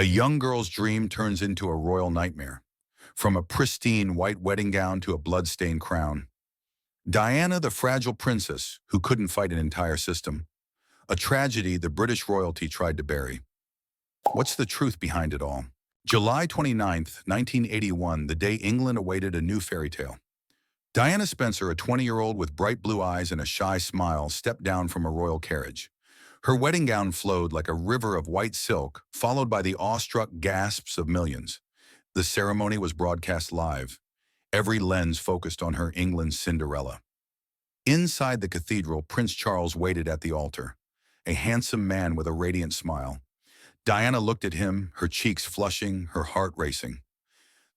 A young girl's dream turns into a royal nightmare, from a pristine white wedding gown to a blood-stained crown. Diana, the fragile princess who couldn't fight an entire system. A tragedy the British royalty tried to bury. What's the truth behind it all? July 29th, 1981, the day England awaited a new fairy tale. Diana Spencer, a 20-year-old with bright blue eyes and a shy smile, stepped down from a royal carriage. Her wedding gown flowed like a river of white silk, followed by the awestruck gasps of millions. The ceremony was broadcast live, every lens focused on her England's Cinderella. Inside the cathedral, Prince Charles waited at the altar, a handsome man with a radiant smile. Diana looked at him, her cheeks flushing, her heart racing.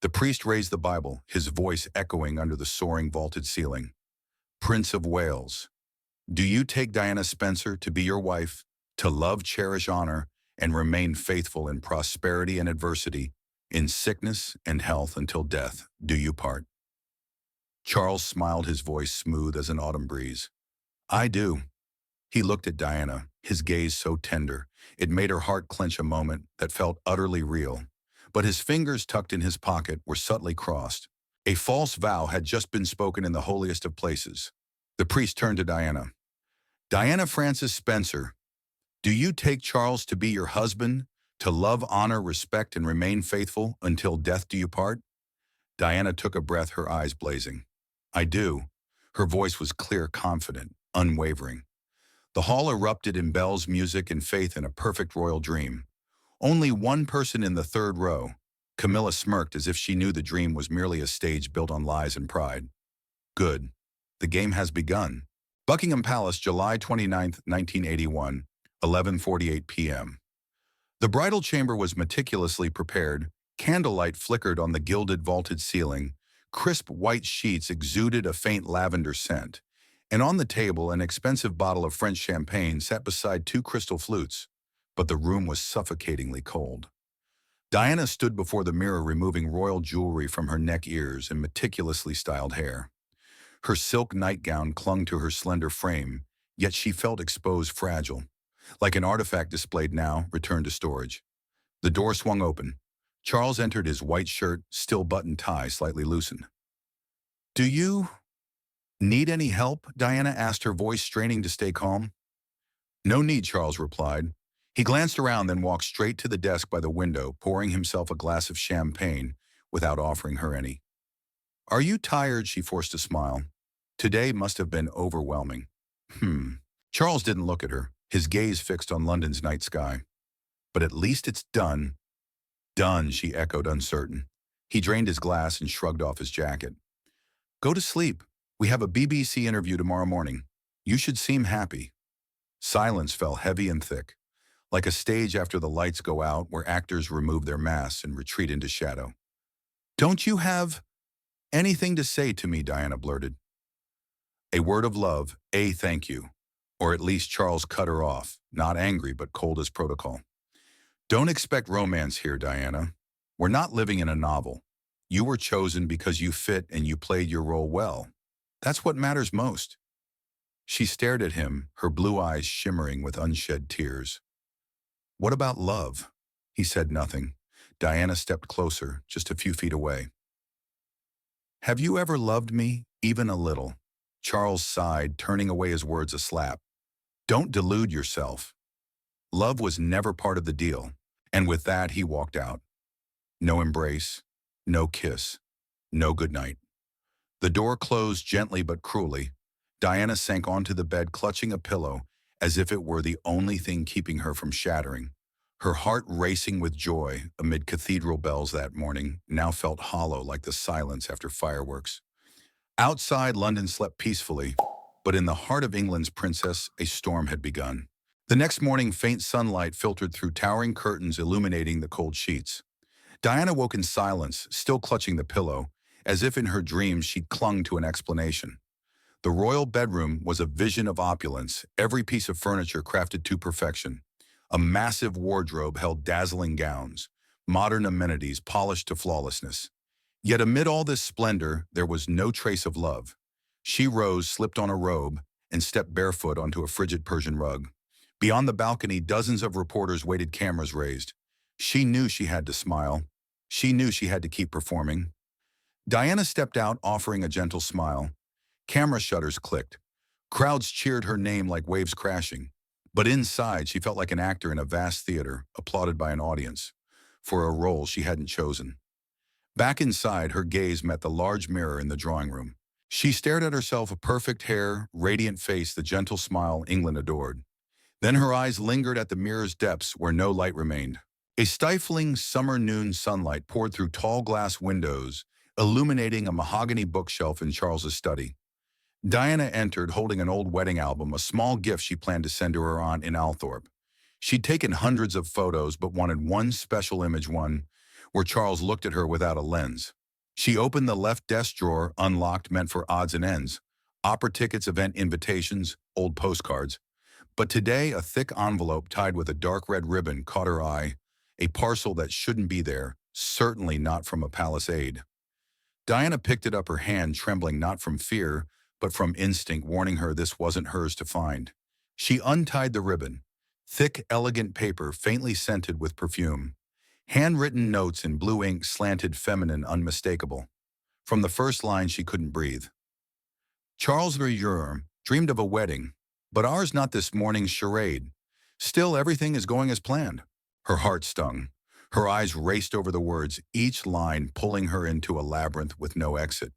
The priest raised the Bible, his voice echoing under the soaring vaulted ceiling. Prince of Wales, do you take Diana Spencer to be your wife, to love, cherish, honor, and remain faithful in prosperity and adversity, in sickness and health until death do you part? Charles smiled, his voice smooth as an autumn breeze. I do. He looked at Diana, his gaze so tender, it made her heart clench a moment that felt utterly real. But his fingers tucked in his pocket were subtly crossed. A false vow had just been spoken in the holiest of places. The priest turned to Diana. Diana Frances Spencer, do you take Charles to be your husband, to love, honor, respect, and remain faithful until death do you part? Diana took a breath, her eyes blazing. I do. Her voice was clear, confident, unwavering. The hall erupted in bells, music, and faith in a perfect royal dream. Only one person in the third row. Camilla smirked as if she knew the dream was merely a stage built on lies and pride. Good. The game has begun. Buckingham Palace, July 29th, 1981, 11:48 p.m. The bridal chamber was meticulously prepared. Candlelight flickered on the gilded vaulted ceiling. Crisp white sheets exuded a faint lavender scent. And on the table, an expensive bottle of French champagne sat beside two crystal flutes. But the room was suffocatingly cold. Diana stood before the mirror, removing royal jewelry from her neck, ears, and meticulously styled hair. Her silk nightgown clung to her slender frame, yet she felt exposed, fragile, like an artifact displayed now, returned to storage. The door swung open. Charles entered, his white shirt, still button tie slightly loosened. Do you need any help? Diana asked, her voice straining to stay calm. No need, Charles replied. He glanced around, then walked straight to the desk by the window, pouring himself a glass of champagne without offering her any. Are you tired? She forced a smile. Today must have been overwhelming. Charles didn't look at her, his gaze fixed on London's night sky. But at least it's done. Done, she echoed, uncertain. He drained his glass and shrugged off his jacket. Go to sleep. We have a BBC interview tomorrow morning. You should seem happy. Silence fell heavy and thick, like a stage after the lights go out where actors remove their masks and retreat into shadow. Don't you have anything to say to me? Diana blurted. A word of love, a thank you. Or at least Charles cut her off, not angry but cold as protocol. Don't expect romance here, Diana. We're not living in a novel. You were chosen because you fit and you played your role well. That's what matters most. She stared at him, her blue eyes shimmering with unshed tears. What about love? He said nothing. Diana stepped closer, just a few feet away. Have you ever loved me, even a little? Charles sighed, turning away, his words a slap. Don't delude yourself. Love was never part of the deal. And with that, he walked out. No embrace, no kiss, no goodnight. The door closed gently but cruelly. Diana sank onto the bed, clutching a pillow, as if it were the only thing keeping her from shattering. Her heart racing with joy amid cathedral bells that morning now felt hollow like the silence after fireworks. Outside, London slept peacefully, but in the heart of England's princess, a storm had begun. The next morning, faint sunlight filtered through towering curtains, illuminating the cold sheets. Diana woke in silence, still clutching the pillow, as if in her dreams she'd clung to an explanation. The royal bedroom was a vision of opulence, every piece of furniture crafted to perfection. A massive wardrobe held dazzling gowns, modern amenities polished to flawlessness. Yet amid all this splendor, there was no trace of love. She rose, slipped on a robe, and stepped barefoot onto a frigid Persian rug. Beyond the balcony, dozens of reporters waited, cameras raised. She knew she had to smile. She knew she had to keep performing. Diana stepped out, offering a gentle smile. Camera shutters clicked. Crowds cheered her name like waves crashing. But inside, she felt like an actor in a vast theater, applauded by an audience, for a role she hadn't chosen. Back inside, her gaze met the large mirror in the drawing room. She stared at herself, a perfect hair, radiant face, the gentle smile England adored. Then her eyes lingered at the mirror's depths where no light remained. A stifling summer noon sunlight poured through tall glass windows, illuminating a mahogany bookshelf in Charles's study. Diana entered holding an old wedding album, a small gift she planned to send to her aunt in Althorpe. She'd taken hundreds of photos but wanted one special image, one where Charles looked at her without a lens. She opened the left desk drawer, unlocked, meant for odds and ends, opera tickets, event invitations, old postcards. But today, a thick envelope tied with a dark red ribbon caught her eye, a parcel that shouldn't be there, certainly not from a palace aide. Diana picked it up, her hand trembling not from fear, but from instinct warning her this wasn't hers to find. She untied the ribbon. Thick, elegant paper, faintly scented with perfume. Handwritten notes in blue ink, slanted, feminine, unmistakable. From the first line, she couldn't breathe. Charles Verjure dreamed of a wedding, but ours not this morning's charade. Still, everything is going as planned. Her heart stung. Her eyes raced over the words, each line pulling her into a labyrinth with no exit.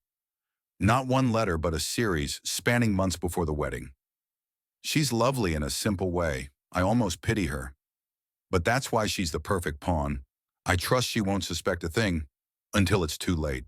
Not one letter, but a series spanning months before the wedding. She's lovely in a simple way. I almost pity her. But that's why she's the perfect pawn. I trust she won't suspect a thing until it's too late.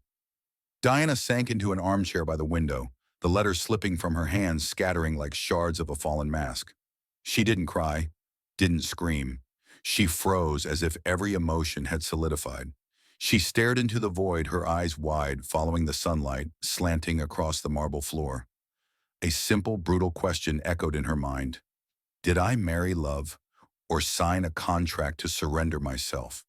Diana sank into an armchair by the window, the letters slipping from her hands, scattering like shards of a fallen mask. She didn't cry, didn't scream. She froze as if every emotion had solidified. She stared into the void, her eyes wide, following the sunlight, slanting across the marble floor. A simple, brutal question echoed in her mind. Did I marry love, or sign a contract to surrender myself?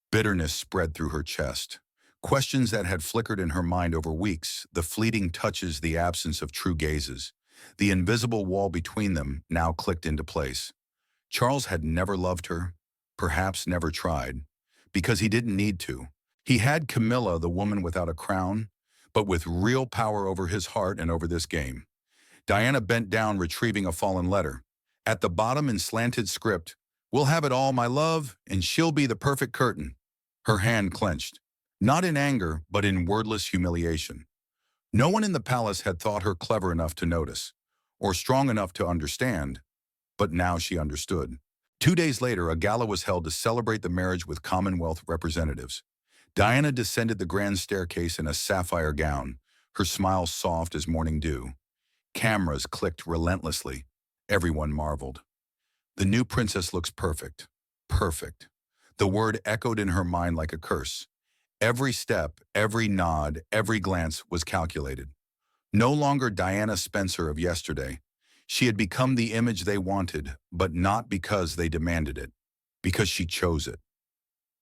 Bitterness spread through her chest. Questions that had flickered in her mind over weeks, the fleeting touches, the absence of true gazes. The invisible wall between them now clicked into place. Charles had never loved her, perhaps never tried, because he didn't need to. He had Camilla, the woman without a crown, but with real power over his heart and over this game. Diana bent down, retrieving a fallen letter. At the bottom, in slanted script, "We'll have it all, my love, and she'll be the perfect curtain." Her hand clenched, not in anger, but in wordless humiliation. No one in the palace had thought her clever enough to notice, or strong enough to understand, but now she understood. 2 days later, a gala was held to celebrate the marriage with Commonwealth representatives. Diana descended the grand staircase in a sapphire gown, her smile soft as morning dew. Cameras clicked relentlessly. Everyone marveled. The new princess looks perfect. Perfect. The word echoed in her mind like a curse. Every step, every nod, every glance was calculated. No longer Diana Spencer of yesterday. She had become the image they wanted, but not because they demanded it, because she chose it.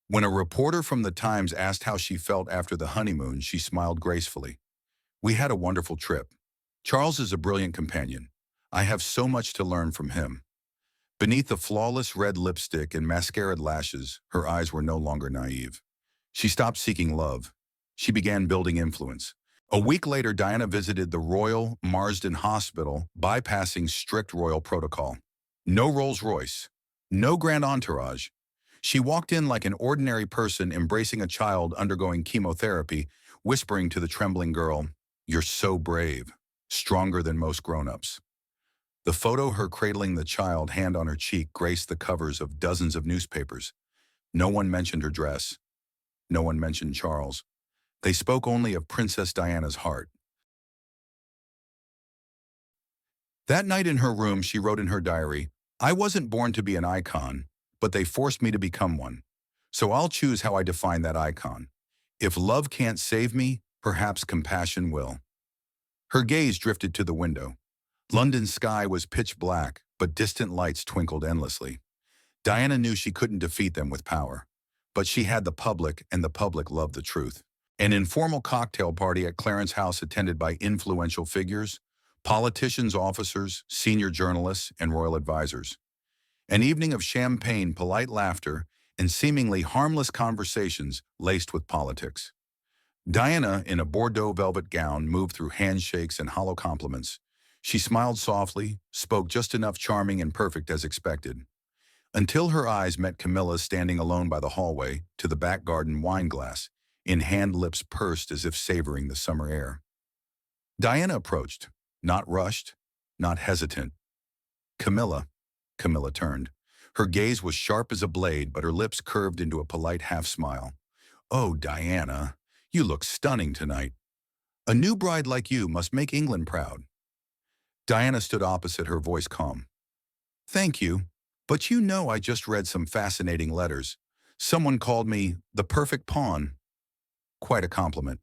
When a reporter from the Times asked how she felt after the honeymoon, she smiled gracefully. "We had a wonderful trip. Charles is a brilliant companion. I have so much to learn from him." Beneath the flawless red lipstick and mascaraed lashes, her eyes were no longer naive. She stopped seeking love. She began building influence. A week later, Diana visited the Royal Marsden Hospital, bypassing strict royal protocol. No Rolls-Royce, no grand entourage. She walked in like an ordinary person embracing a child undergoing chemotherapy, whispering to the trembling girl, "You're so brave, stronger than most grown-ups." The photo, her cradling the child, hand on her cheek, graced the covers of dozens of newspapers. No one mentioned her dress. No one mentioned Charles. They spoke only of Princess Diana's heart. That night in her room, she wrote in her diary, "I wasn't born to be an icon, but they forced me to become one. So I'll choose how I define that icon. If love can't save me, perhaps compassion will." Her gaze drifted to the window. London's sky was pitch black, but distant lights twinkled endlessly. Diana knew she couldn't defeat them with power. But she had the public, and the public loved the truth. An informal cocktail party at Clarence House attended by influential figures, politicians, officers, senior journalists, and royal advisors. An evening of champagne, polite laughter, and seemingly harmless conversations laced with politics. Diana, in a Bordeaux velvet gown, moved through handshakes and hollow compliments. She smiled softly, spoke just enough charming and perfect as expected, until her eyes met Camilla's standing alone by the hallway to the back garden wine glass, in hand, lips pursed as if savoring the summer air. Diana approached, not rushed, not hesitant. Camilla, Camilla turned. Her gaze was sharp as a blade, but her lips curved into a polite half-smile. "Oh, Diana, you look stunning tonight. A new bride like you must make England proud." Diana stood opposite, her voice calm. "Thank you, but you know I just read some fascinating letters. Someone called me the perfect pawn." Quite a compliment.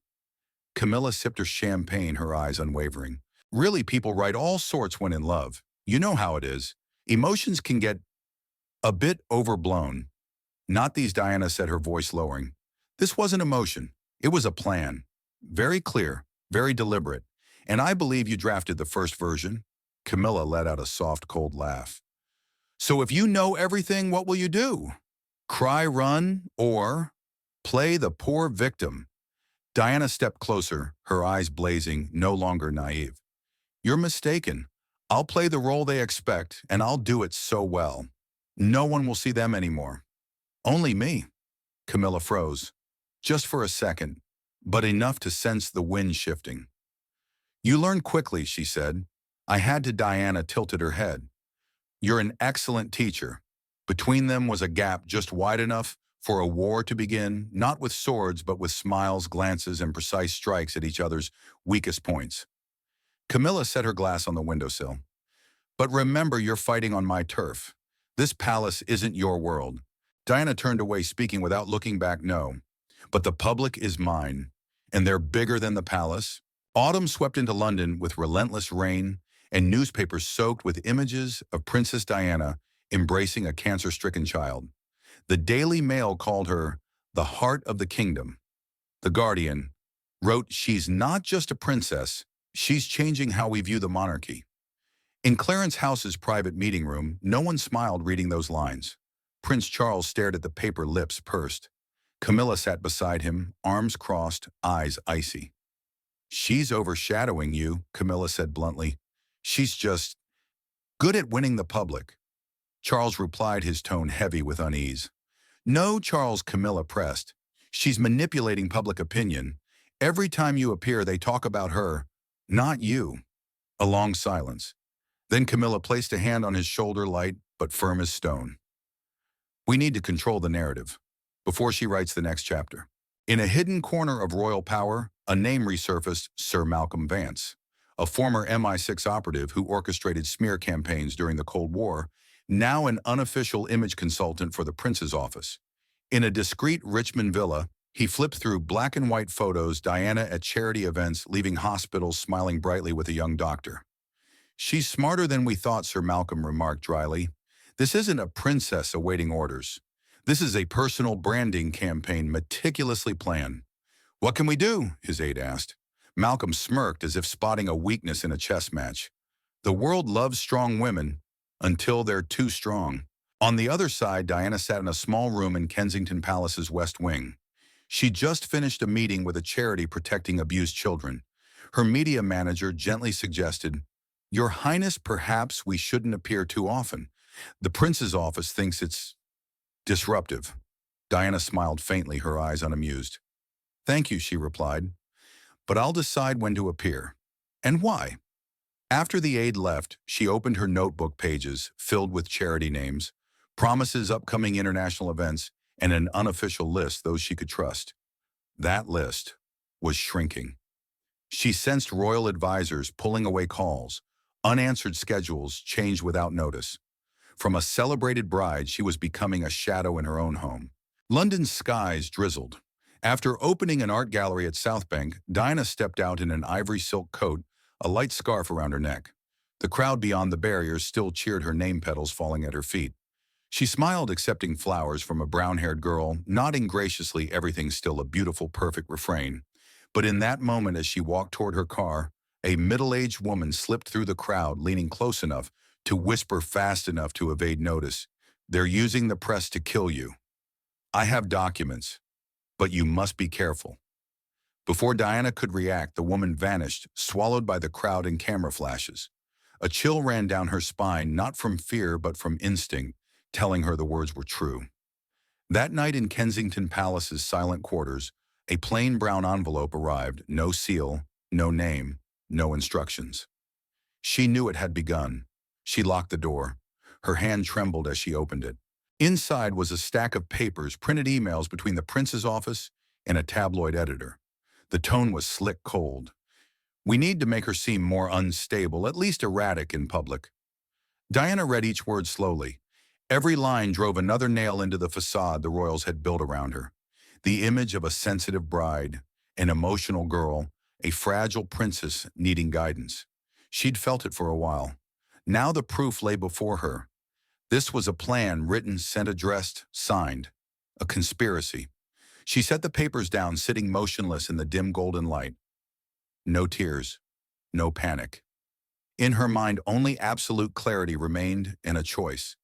Camilla sipped her champagne, her eyes unwavering. "Really, people write all sorts when in love. You know how it is. Emotions can get a bit overblown." "Not these," Diana said, her voice lowering. "This wasn't emotion. It was a plan. Very clear, very deliberate. And I believe you drafted the first version." Camilla let out a soft, cold laugh. "So if you know everything, what will you do? Cry, run, or play the poor victim?" Diana stepped closer, her eyes blazing, no longer naive. "You're mistaken. I'll play the role they expect, and I'll do it so well. No one will see them anymore. Only me." Camilla froze, just for a second, but enough to sense the wind shifting. "You learn quickly," she said. "I had to." Diana tilted her head. "You're an excellent teacher." Between them was a gap just wide enough for a war to begin, not with swords, but with smiles, glances, and precise strikes at each other's weakest points. Camilla set her glass on the windowsill. "But remember, you're fighting on my turf. This palace isn't your world." Diana turned away, speaking without looking back. "No, but the public is mine, and they're bigger than the palace." Autumn swept into London with relentless rain and newspapers soaked with images of Princess Diana embracing a cancer-stricken child. The Daily Mail called her the heart of the kingdom. The Guardian wrote, "She's not just a princess, she's changing how we view the monarchy." In Clarence House's private meeting room, no one smiled reading those lines. Prince Charles stared at the paper, lips pursed. Camilla sat beside him, arms crossed, eyes icy. "She's overshadowing you," Camilla said bluntly. "She's just good at winning the public." Charles replied, his tone heavy with unease. "No, Charles," Camilla pressed. "She's manipulating public opinion. Every time you appear, they talk about her, not you." A long silence. Then Camilla placed a hand on his shoulder, light but firm as stone. "We need to control the narrative before she writes the next chapter." In a hidden corner of royal power, a name resurfaced: Sir Malcolm Vance, a former MI6 operative who orchestrated smear campaigns during the Cold War, now an unofficial image consultant for the Prince's office. In a discreet Richmond villa, he flipped through black and white photos: Diana at charity events, leaving hospitals, smiling brightly with a young doctor. "She's smarter than we thought," Sir Malcolm remarked dryly. "This isn't a princess awaiting orders. This is a personal branding campaign meticulously planned." "What can we do?" his aide asked. Malcolm smirked as if spotting a weakness in a chess match. "The world loves strong women until they're too strong." On the other side, Diana sat in a small room in Kensington Palace's West Wing. She just finished a meeting with a charity protecting abused children. Her media manager gently suggested, "Your Highness, perhaps we shouldn't appear too often. The Prince's office thinks it's disruptive." Diana smiled faintly, her eyes unamused. "Thank you," she replied, "but I'll decide when to appear. And why." After the aide left, she opened her notebook pages, filled with charity names, promises, upcoming international events, and an unofficial list, those she could trust. That list was shrinking. She sensed royal advisors pulling away calls, unanswered schedules changed without notice. From a celebrated bride, she was becoming a shadow in her own home. London's skies drizzled. After opening an art gallery at Southbank, Diana stepped out in an ivory silk coat, a light scarf around her neck. The crowd beyond the barriers still cheered, her name petals falling at her feet. She smiled, accepting flowers from a brown-haired girl, nodding graciously, everything still a beautiful, perfect refrain. But in that moment, as she walked toward her car, a middle-aged woman slipped through the crowd, leaning close enough to whisper fast enough to evade notice. "They're using the press to kill you." I have documents, but you must be careful. Before Diana could react, the woman vanished, swallowed by the crowd and camera flashes. A chill ran down her spine, not from fear but from instinct, telling her the words were true. That night in Kensington Palace's silent quarters, a plain brown envelope arrived, no seal, no name, no instructions. She knew it had begun. She locked the door. Her hand trembled as she opened it. Inside was a stack of papers, printed emails between the prince's office and a tabloid editor. The tone was slick cold. We need to make her seem more unstable, at least erratic in public. Diana read each word slowly. Every line drove another nail into the facade the royals had built around her. The image of a sensitive bride, an emotional girl, a fragile princess needing guidance. She'd felt it for a while. Now the proof lay before her. This was a plan written, sent, addressed, signed. A conspiracy. She set the papers down, sitting motionless in the dim golden light. No tears, no panic. In her mind, only absolute clarity remained and a choice.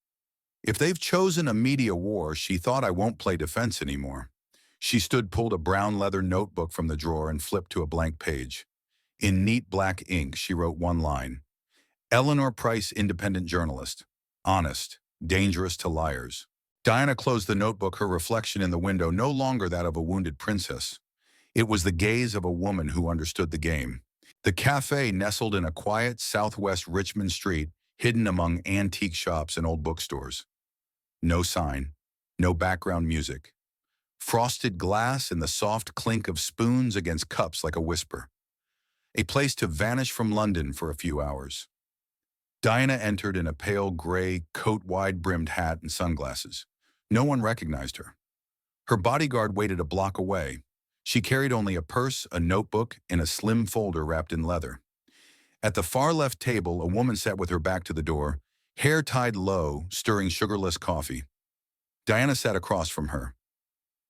If they've chosen a media war, she thought, I won't play defense anymore. She stood, pulled a brown leather notebook from the drawer and flipped to a blank page. In neat black ink, she wrote one line. Eleanor Price, independent journalist. Honest, dangerous to liars. Diana closed the notebook, her reflection in the window no longer that of a wounded princess. It was the gaze of a woman who understood the game. The cafe nestled in a quiet southwest Richmond street, hidden among antique shops and old bookstores. No sign, no background music. Frosted glass and the soft clink of spoons against cups like a whisper. A place to vanish from London for a few hours. Diana entered in a pale gray coat, wide-brimmed hat and sunglasses. No one recognized her. Her bodyguard waited a block away. She carried only a purse, a notebook, and a slim folder wrapped in leather. At the far left table, a woman sat with her back to the door, hair tied low, stirring sugarless coffee. Diana sat across from her.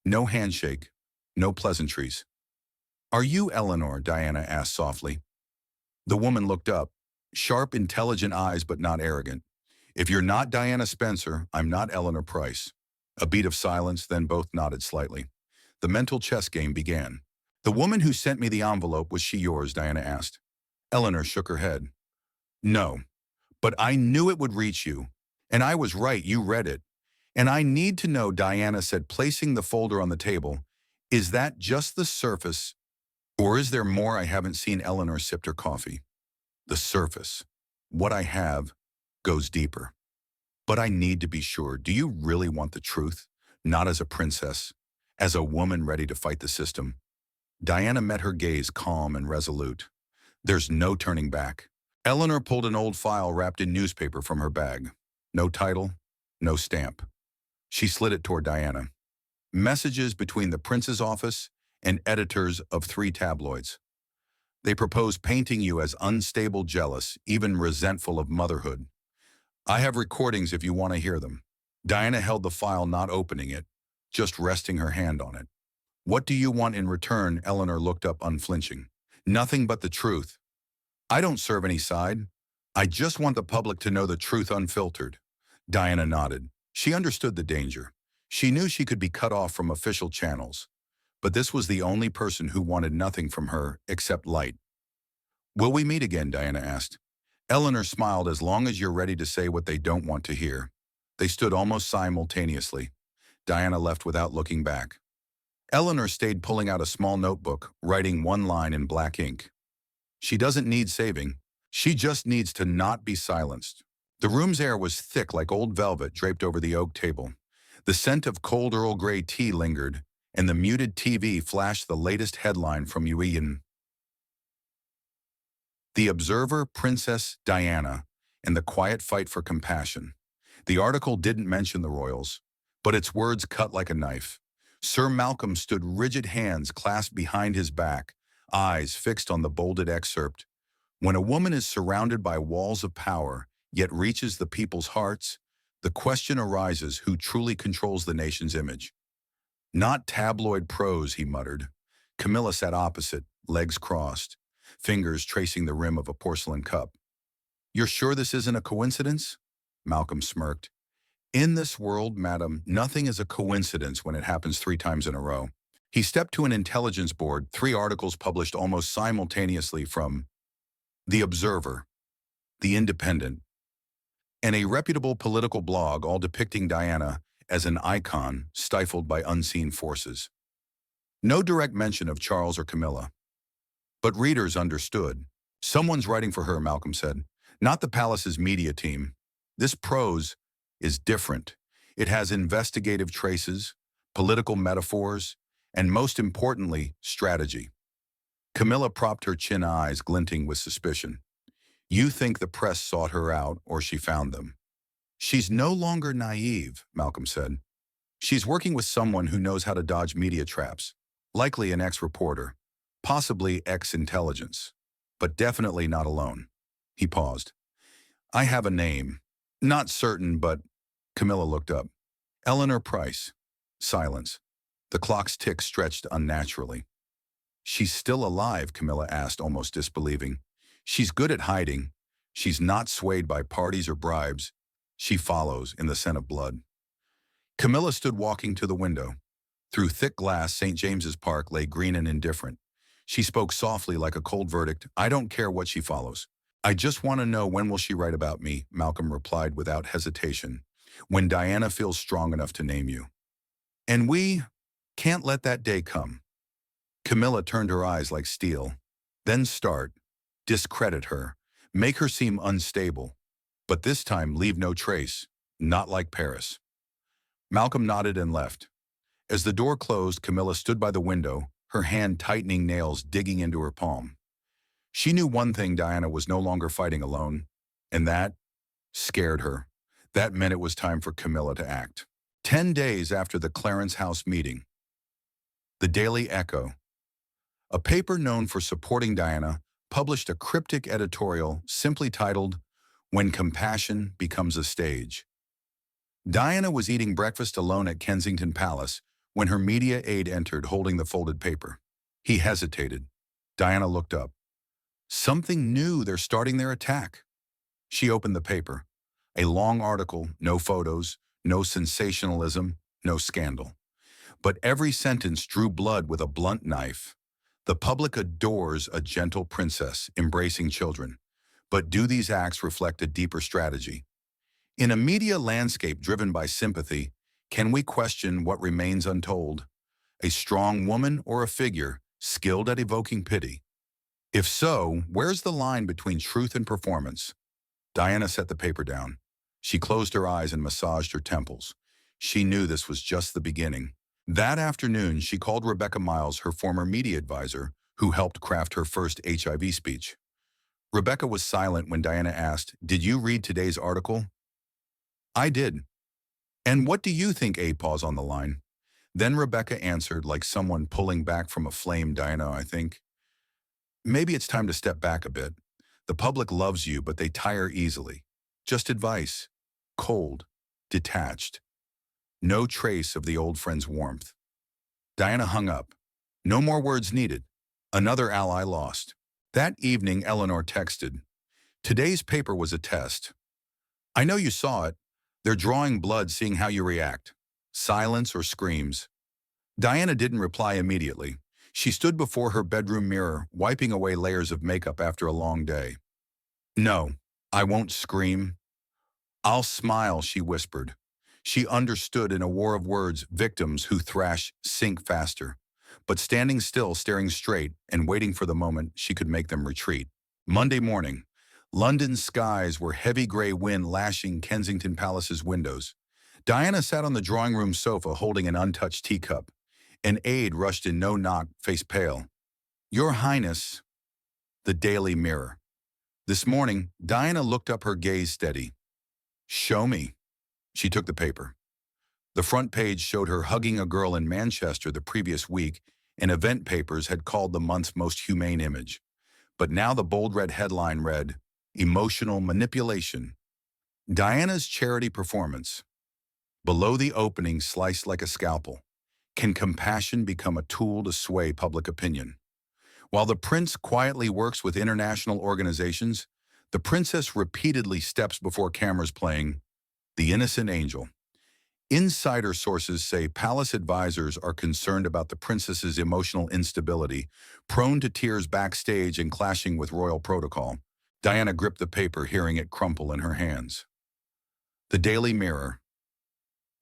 No handshake, no pleasantries. Are you Eleanor? Diana asked softly. The woman looked up, sharp, intelligent eyes but not arrogant. If you're not Diana Spencer, I'm not Eleanor Price. A beat of silence, then both nodded slightly. The mental chess game began. The woman who sent me the envelope, was she yours? Diana asked. Eleanor shook her head. No, but I knew it would reach you. And I was right, you read it. And I need to know, Diana said, placing the folder on the table, is that just the surface, or is there more? I haven't seen. Eleanor sipped her coffee. The surface. What I have goes deeper. But I need to be sure. Do you really want the truth? Not as a princess, as a woman ready to fight the system. Diana met her gaze, calm and resolute. There's no turning back. Eleanor pulled an old file wrapped in newspaper from her bag. No title, no stamp. She slid it toward Diana. Messages between the prince's office and editors of 3 tabloids. They propose painting you as unstable, jealous, even resentful of motherhood. I have recordings if you want to hear them. Diana held the file, not opening it, just resting her hand on it. What do you want in return? Eleanor looked up, unflinching. Nothing but the truth. I don't serve any side. I just want the public to know the truth unfiltered. Diana nodded. She understood the danger. She knew she could be cut off from official channels. But this was the only person who wanted nothing from her except light. Will we meet again? Diana asked. Eleanor smiled. As long as you're ready to say what they don't want to hear. They stood almost simultaneously. Diana left without looking back. Eleanor stayed, pulling out a small notebook, writing one line in black ink. She doesn't need saving. She just needs to not be silenced. The room's air was thick like old velvet draped over the oak table. The scent of cold Earl Grey tea lingered, and the muted TV flashed the latest headline from UN. The Observer, Princess Diana, and the Quiet Fight for Compassion. The article didn't mention the royals, but its words cut like a knife. Sir Malcolm stood, rigid hands clasped behind his back, eyes fixed on the bolded excerpt. When a woman is surrounded by walls of power, yet reaches the people's hearts, the question arises, who truly controls the nation's image? Not tabloid prose, he muttered. Camilla sat opposite, legs crossed, fingers tracing the rim of a porcelain cup. You're sure this isn't a coincidence? Malcolm smirked. In this world, madam, nothing is a coincidence when it happens 3 times in a row. He stepped to an intelligence board, 3 articles published almost simultaneously from The Observer, The Independent, and a reputable political blog, all depicting Diana as an icon stifled by unseen forces. No direct mention of Charles or Camilla, but readers understood. Someone's writing for her, Malcolm said, not the palace's media team. This prose is different. It has investigative traces, political metaphors, and most importantly, strategy. Camilla propped her chin, eyes glinting with suspicion. You think the press sought her out or she found them? She's no longer naive, Malcolm said. She's working with someone who knows how to dodge media traps, likely an ex-reporter, possibly ex-intelligence, but definitely not alone. He paused. I have a name. Not certain, but Camilla looked up. Eleanor Price. Silence. The clock's tick stretched unnaturally. She's still alive, Camilla asked, almost disbelieving. She's good at hiding. She's not swayed by parties or bribes. She follows in the scent of blood. Camilla stood walking to the window. Through thick glass, St. James's Park lay green and indifferent. She spoke softly like a cold verdict. I don't care what she follows. I just want to know, when will she write about me, Malcolm replied without hesitation. When Diana feels strong enough to name you. And we can't let that day come. Camilla turned her eyes like steel. Then discredit her, make her seem unstable, but this time leave no trace, not like Paris. Malcolm nodded and left. As the door closed, Camilla stood by the window, her hand tightening, nails digging into her palm. She knew one thing: Diana was no longer fighting alone, and that scared her. That meant it was time for Camilla to act. 10 days after the Clarence House meeting, the Daily Echo, a paper known for supporting Diana, published a cryptic editorial simply titled, When Compassion Becomes a Stage. Diana was eating breakfast alone at Kensington Palace when her media aide entered holding the folded paper. He hesitated. Diana looked up. Something new, they're starting their attack. She opened the paper. A long article, no photos, no sensationalism, no scandal. But every sentence drew blood with a blunt knife. The public adores a gentle princess embracing children. But do these acts reflect a deeper strategy? In a media landscape driven by sympathy, can we question what remains untold? A strong woman or a figure skilled at evoking pity? If so, where's the line between truth and performance? Diana set the paper down. She closed her eyes and massaged her temples. She knew this was just the beginning. That afternoon, she called Rebecca Miles, her former media advisor, who helped craft her first HIV speech. Rebecca was silent when Diana asked, Did you read today's article? I did. And what do you think? A pause on the line. Then Rebecca answered like someone pulling back from a flame. Diana, I think maybe it's time to step back a bit. The public loves you, but they tire easily. Just advice. Cold. Detached. No trace of the old friend's warmth. Diana hung up. No more words needed. Another ally lost. That evening, Eleanor texted, Today's paper was a test. I know you saw it. They're drawing blood, seeing how you react. Silence or screams. Diana didn't reply immediately. She stood before her bedroom mirror, wiping away layers of makeup after a long day. No, I won't scream. I'll smile, she whispered. She understood in a war of words, victims who thrash sink faster. But standing still, staring straight, and waiting for the moment she could make them retreat. Monday morning, London's skies were heavy gray wind lashing Kensington Palace's windows. Diana sat on the drawing room sofa holding an untouched teacup. An aide rushed in, no knock, face pale. Your Highness, the Daily Mirror. This morning, Diana looked up, her gaze steady. Show me. She took the paper. The front page showed her hugging a girl in Manchester the previous week, and event papers had called the month's most humane image. But now the bold red headline read, Emotional Manipulation. Diana's charity performance. Below the opening, sliced like a scalpel. Can compassion become a tool to sway public opinion? While the prince quietly works with international organizations, the princess repeatedly steps before cameras playing the innocent angel. Insider sources say palace advisors are concerned about the princess's emotional instability, prone to tears backstage and clashing with royal protocol. Diana gripped the paper, hearing it crumple in her hands. The Daily Mirror.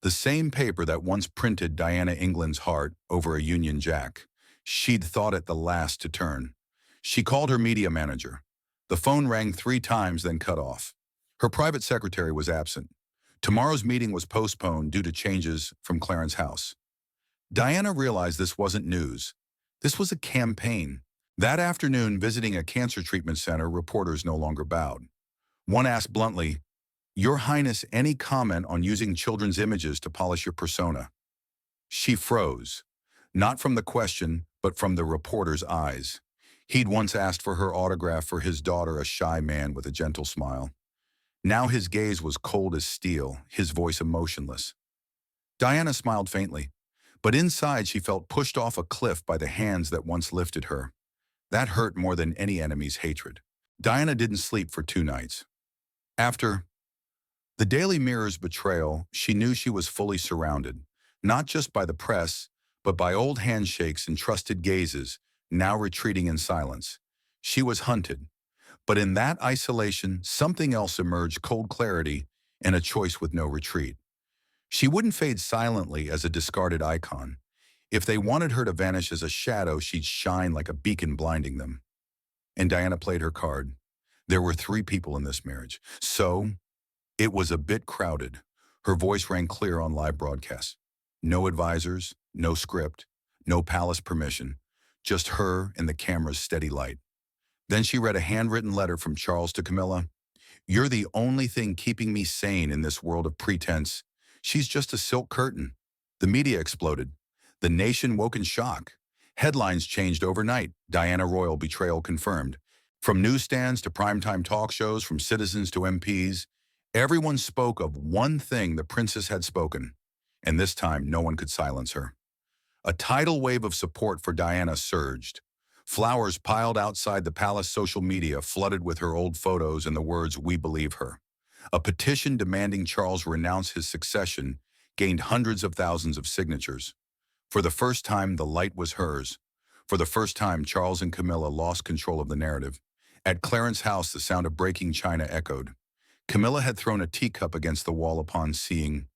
The same paper that once printed Diana England's heart over a Union Jack. She'd thought it the last to turn. She called her media manager. The phone rang 3 times, then cut off. Her private secretary was absent. Tomorrow's meeting was postponed due to changes from Clarence House. Diana realized this wasn't news. This was a campaign. That afternoon, visiting a cancer treatment center, reporters no longer bowed. One asked bluntly, "Your Highness, any comment on using children's images to polish your persona?" She froze, not from the question, but from the reporter's eyes. He'd once asked for her autograph for his daughter, a shy man with a gentle smile. Now his gaze was cold as steel, his voice emotionless. Diana smiled faintly, but inside she felt pushed off a cliff by the hands that once lifted her. That hurt more than any enemy's hatred. Diana didn't sleep for 2 nights. After the Daily Mirror's betrayal, she knew she was fully surrounded, not just by the press, but by old handshakes and trusted gazes, now retreating in silence. She was hunted. But in that isolation, something else emerged: cold clarity and a choice with no retreat. She wouldn't fade silently as a discarded icon. If they wanted her to vanish as a shadow, she'd shine like a beacon, blinding them. And Diana played her card. There were 3 people in this marriage. So, it was a bit crowded. Her voice rang clear on live broadcasts. No advisors, no script, no palace permission, just her and the camera's steady light. Then she read a handwritten letter from Charles to Camilla. "You're the only thing keeping me sane in this world of pretense. She's just a silk curtain." The media exploded. The nation woke in shock. Headlines changed overnight. Diana Royal betrayal confirmed. From newsstands to primetime talk shows, from citizens to MPs, everyone spoke of one thing: the princess had spoken. And this time, no one could silence her. A tidal wave of support for Diana surged. Flowers piled outside the palace social media, flooded with her old photos and the words, "We believe her." A petition demanding Charles renounce his succession gained hundreds of thousands of signatures. For the first time, the light was hers. For the first time, Charles and Camilla lost control of the narrative. At Clarence House, the sound of breaking china echoed. Camilla had thrown a teacup against the wall upon seeing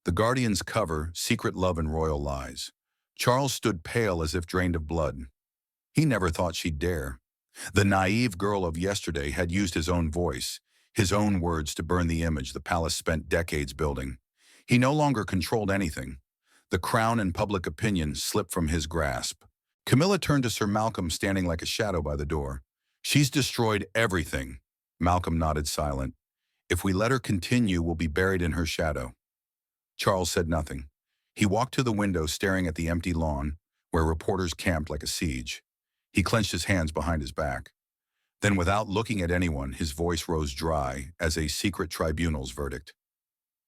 The Guardian's cover, "Secret Love and Royal Lies." Charles stood pale as if drained of blood. He never thought she'd dare. The naive girl of yesterday had used his own voice, his own words, to burn the image the palace spent decades building. He no longer controlled anything. The crown and public opinion slipped from his grasp. Camilla turned to Sir Malcolm, standing like a shadow by the door. "She's destroyed everything." Malcolm nodded, silent. "If we let her continue, we'll be buried in her shadow." Charles said nothing. He walked to the window, staring at the empty lawn, where reporters camped like a siege. He clenched his hands behind his back. Then, without looking at anyone, his voice rose dry as a secret tribunal's verdict.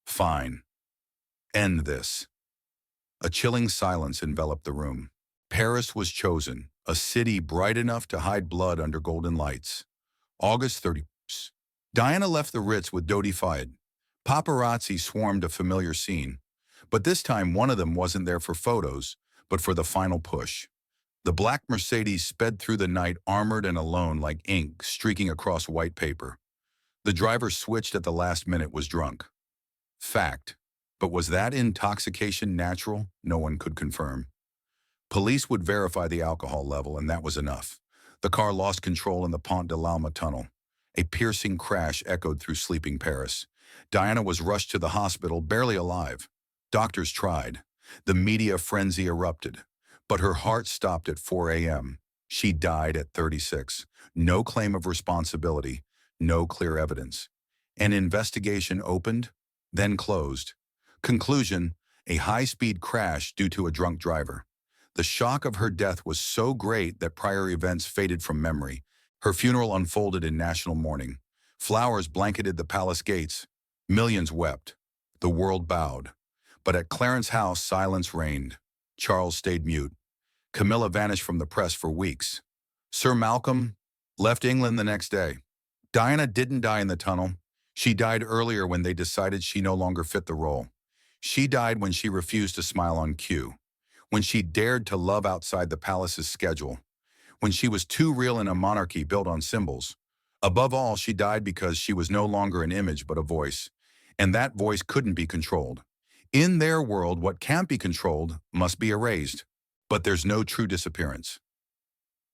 "Fine. End this." A chilling silence enveloped the room. Paris was chosen, a city bright enough to hide blood under golden lights. August 30th. Diana left the Ritz with Dodi Fayed. Paparazzi swarmed a familiar scene, but this time one of them wasn't there for photos, but for the final push. The black Mercedes sped through the night, armored and alone, like ink streaking across white paper. The driver switched at the last minute, was drunk. Fact. But was that intoxication natural? No one could confirm. Police would verify the alcohol level, and that was enough. The car lost control in the Pont de l'Alma tunnel. A piercing crash echoed through sleeping Paris. Diana was rushed to the hospital, barely alive. Doctors tried. The media frenzy erupted. But her heart stopped at 4 a.m. She died at 36. No claim of responsibility, no clear evidence. An investigation opened, then closed. Conclusion: a high-speed crash due to a drunk driver. The shock of her death was so great that prior events faded from memory. Her funeral unfolded in national mourning. Flowers blanketed the palace gates. Millions wept. The world bowed. But at Clarence House, silence reigned. Charles stayed mute. Camilla vanished from the press for weeks. Sir Malcolm left England the next day. Diana didn't die in the tunnel. She died earlier, when they decided she no longer fit the role. She died when she refused to smile on cue, when she dared to love outside the palace's schedule, when she was too real in a monarchy built on symbols. Above all, she died because she was no longer an image but a voice, and that voice couldn't be controlled. In their world, what can't be controlled must be erased, but there's no true disappearance.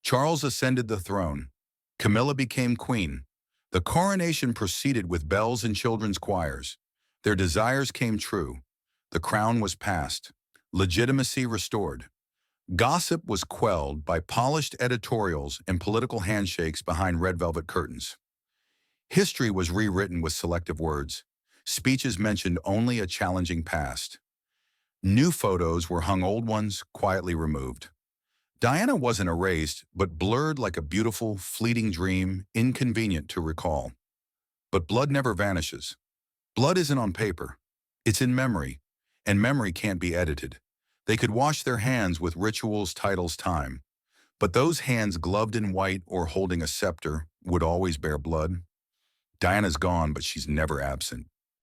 Charles ascended the throne. Camilla became queen. The coronation proceeded with bells and children's choirs. Their desires came true. The crown was passed. Legitimacy restored. Gossip was quelled by polished editorials and political handshakes behind red velvet curtains. History was rewritten with selective words. Speeches mentioned only a challenging past. New photos were hung, old ones quietly removed. Diana wasn't erased, but blurred like a beautiful, fleeting dream, inconvenient to recall. But blood never vanishes. Blood isn't on paper. It's in memory, and memory can't be edited. They could wash their hands with rituals, titles, time. But those hands gloved in white or holding a scepter would always bear blood. Diana's gone, but she's never absent.